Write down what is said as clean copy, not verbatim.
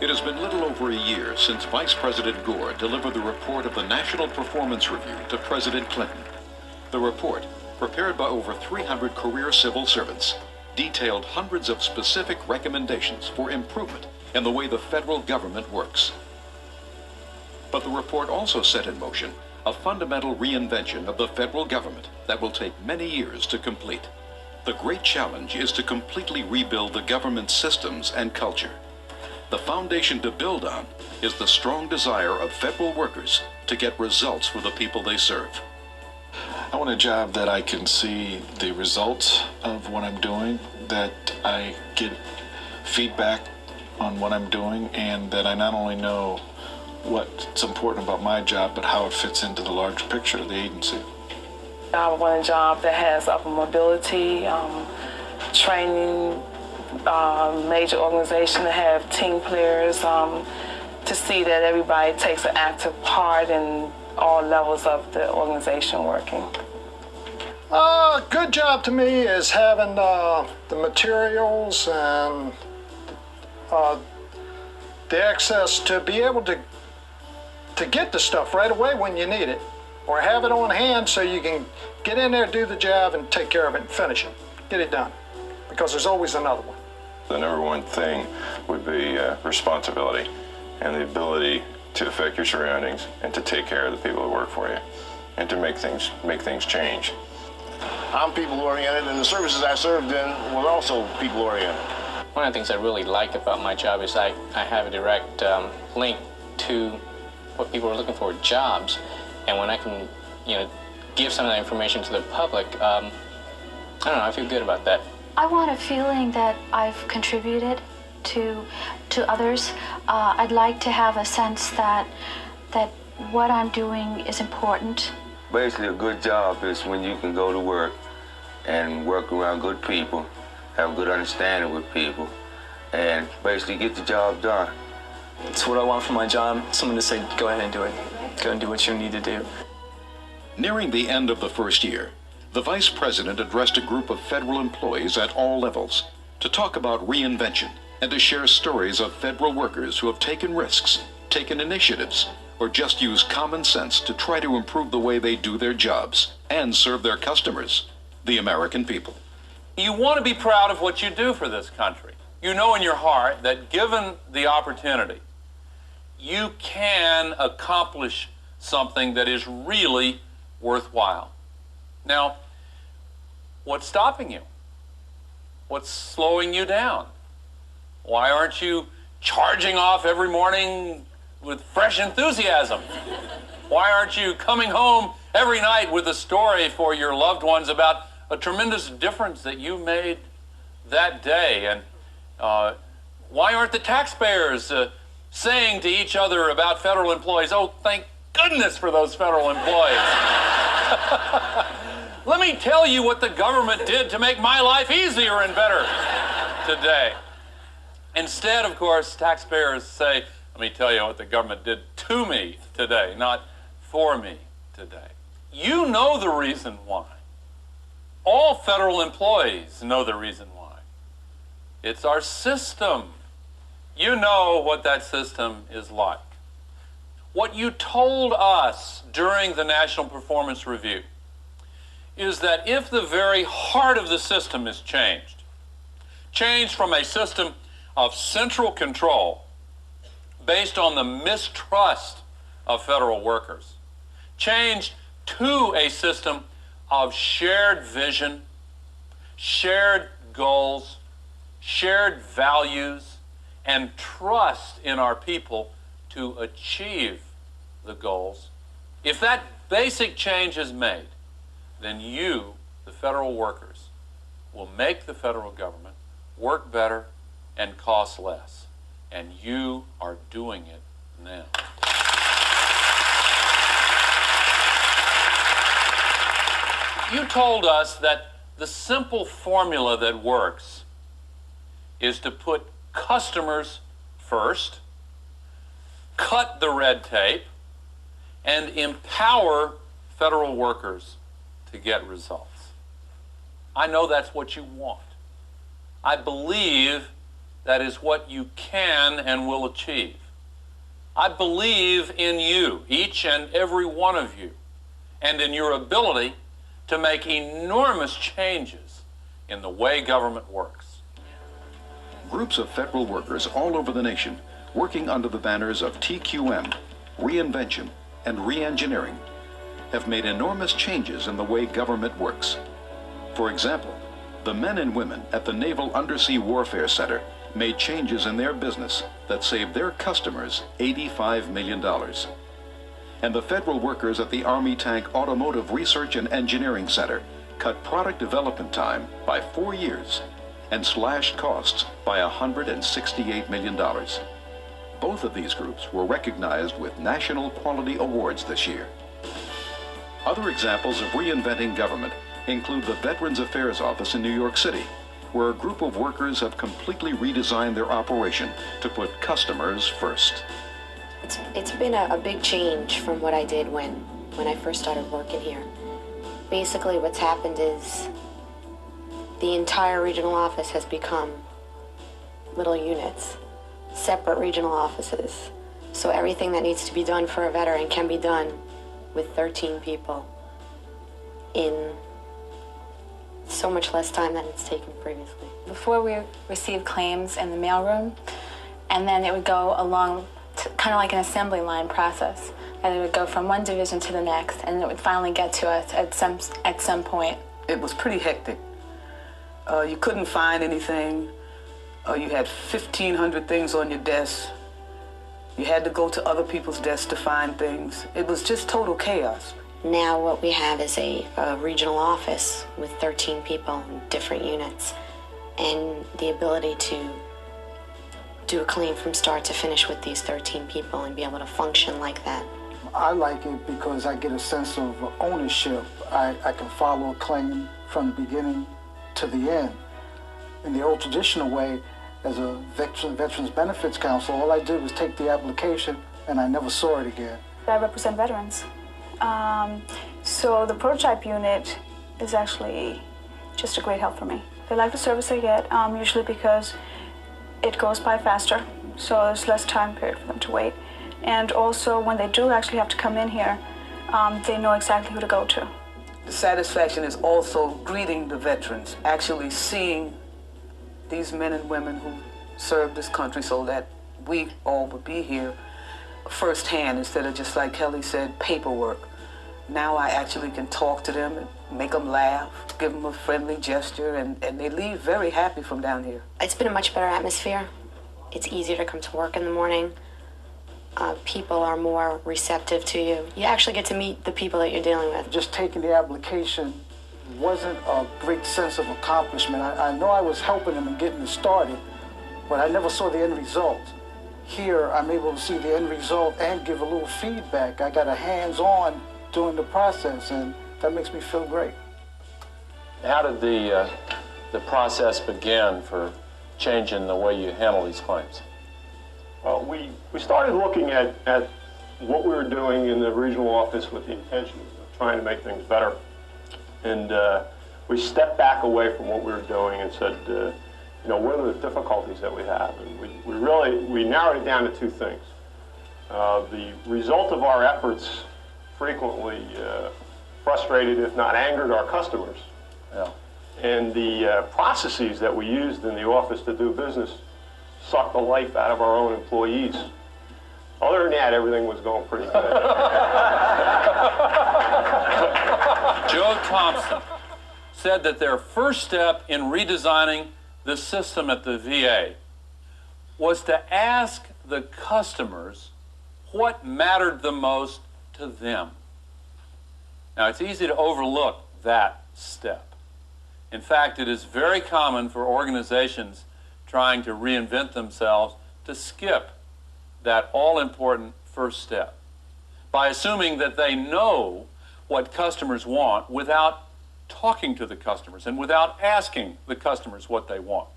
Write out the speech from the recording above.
It has been little over a year since Vice President Gore delivered the report of the National Performance Review to President Clinton. The report, prepared by over 300 career civil servants, detailed hundreds of specific recommendations for improvement in the way the federal government works. But the report also set in motion a fundamental reinvention of the federal government that will take many years to complete. The great challenge is to completely rebuild the government's systems and culture. The foundation to build on is the strong desire of federal workers to get results for the people they serve. I want a job that I can see the results of what I'm doing, that I get feedback on what I'm doing, and that I not only know what's important about my job, but how it fits into the larger picture of the agency. I want a job that has upper mobility, training, major organization to have team players, to see that everybody takes an active part in all levels of the organization working. A good job to me is having the materials and the access to be able to get the stuff right away when you need it, or have it on hand so you can get in there, do the job, and take care of it and finish it. Get it done, because there's always another one. The number one thing would be responsibility and the ability to affect your surroundings and to take care of the people who work for you and to make things change. I'm people-oriented, and the services I served in were also people-oriented. One of the things I really like about my job is I have a direct link to what people are looking for, jobs, and when I can, give some of that information to the public, I don't know, I feel good about that. I want a feeling that I've contributed to others. I'd like to have a sense that what I'm doing is important. Basically, a good job is when you can go to work and work around good people, have a good understanding with people, and basically get the job done. It's what I want from my job, someone to say, go ahead and do it. Go and do what you need to do. Nearing the end of the first year, the Vice President addressed a group of federal employees at all levels to talk about reinvention and to share stories of federal workers who have taken risks, taken initiatives, or just used common sense to try to improve the way they do their jobs and serve their customers, the American people. You want to be proud of what you do for this country. You know in your heart that given the opportunity, you can accomplish something that is really worthwhile. Now, what's stopping you? What's slowing you down? Why aren't you charging off every morning with fresh enthusiasm? Why aren't you coming home every night with a story for your loved ones about a tremendous difference that you made that day? And why aren't the taxpayers saying to each other about federal employees, oh, thank goodness for those federal employees? Let me tell you what the government did to make my life easier and better today. Instead, of course, taxpayers say, let me tell you what the government did to me today, not for me today. You know the reason why. All federal employees know the reason why. It's our system. You know what that system is like. What you told us during the National Performance Review is that if the very heart of the system is changed from a system of central control based on the mistrust of federal workers, changed to a system of shared vision, shared goals, shared values, and trust in our people to achieve the goals. If that basic change is made, then you, the federal workers, will make the federal government work better and cost less. And you are doing it now. You told us that the simple formula that works is to put customers first, cut the red tape, and empower federal workers to get results. I know that's what you want. I believe that is what you can and will achieve. I believe in you, each and every one of you, and in your ability to make enormous changes in the way government works. Groups of federal workers all over the nation working under the banners of TQM, reinvention, and re-engineering have made enormous changes in the way government works. For example, the men and women at the Naval Undersea Warfare Center made changes in their business that saved their customers $85 million. And the federal workers at the Army Tank Automotive Research and Engineering Center cut product development time by 4 years and slashed costs by $168 million. Both of these groups were recognized with national quality awards this year. Other examples of reinventing government include the Veterans Affairs Office in New York City, where a group of workers have completely redesigned their operation to put customers first. It's been a big change from what I did when I first started working here. Basically, what's happened is the entire regional office has become little units, separate regional offices. So everything that needs to be done for a veteran can be done with 13 people in so much less time than it's taken previously. Before, we received claims in the mailroom, and then it would go along kind of like an assembly line process. And it would go from one division to the next, and it would finally get to us at some point. It was pretty hectic. You couldn't find anything. You had 1,500 things on your desk. You had to go to other people's desks to find things. It was just total chaos. Now what we have is a regional office with 13 people in different units, and the ability to do a claim from start to finish with these 13 people and be able to function like that. I like it because I get a sense of ownership. I can follow a claim from the beginning to the end. In the old traditional way, as a Veterans Benefits Counsel, all I did was take the application and I never saw it again. I represent veterans. So the prototype unit is actually just a great help for me. They like the service I get, usually because it goes by faster, so there's less time period for them to wait. And also, when they do actually have to come in here, they know exactly who to go to. The satisfaction is also greeting the veterans, actually seeing these men and women who served this country so that we all would be here firsthand instead of just like Kelly said, paperwork. Now I actually can talk to them and make them laugh, give them a friendly gesture, and they leave very happy from down here. It's been a much better atmosphere. It's easier to come to work in the morning. People are more receptive to you. You actually get to meet the people that you're dealing with. Just taking the application wasn't a great sense of accomplishment. I know I was helping them and getting it started, but I never saw the end result. Here, I'm able to see the end result and give a little feedback. I got a hands-on during the process, and that makes me feel great. How did the process begin for changing the way you handle these claims? Well, we started looking at what we were doing in the regional office with the intention of trying to make things better. And we stepped back away from what we were doing and said, you know, what are the difficulties that we have? And we narrowed it down to two things. The result of our efforts frequently frustrated, if not angered, our customers. Yeah. And the processes that we used in the office to do business sucked the life out of our own employees. Other than that, everything was going pretty good. Joe Thompson said that their first step in redesigning the system at the VA was to ask the customers what mattered the most to them. Now, it's easy to overlook that step. In fact, it is very common for organizations trying to reinvent themselves to skip that all-important first step by assuming that they know what customers want without talking to the customers and without asking the customers what they want.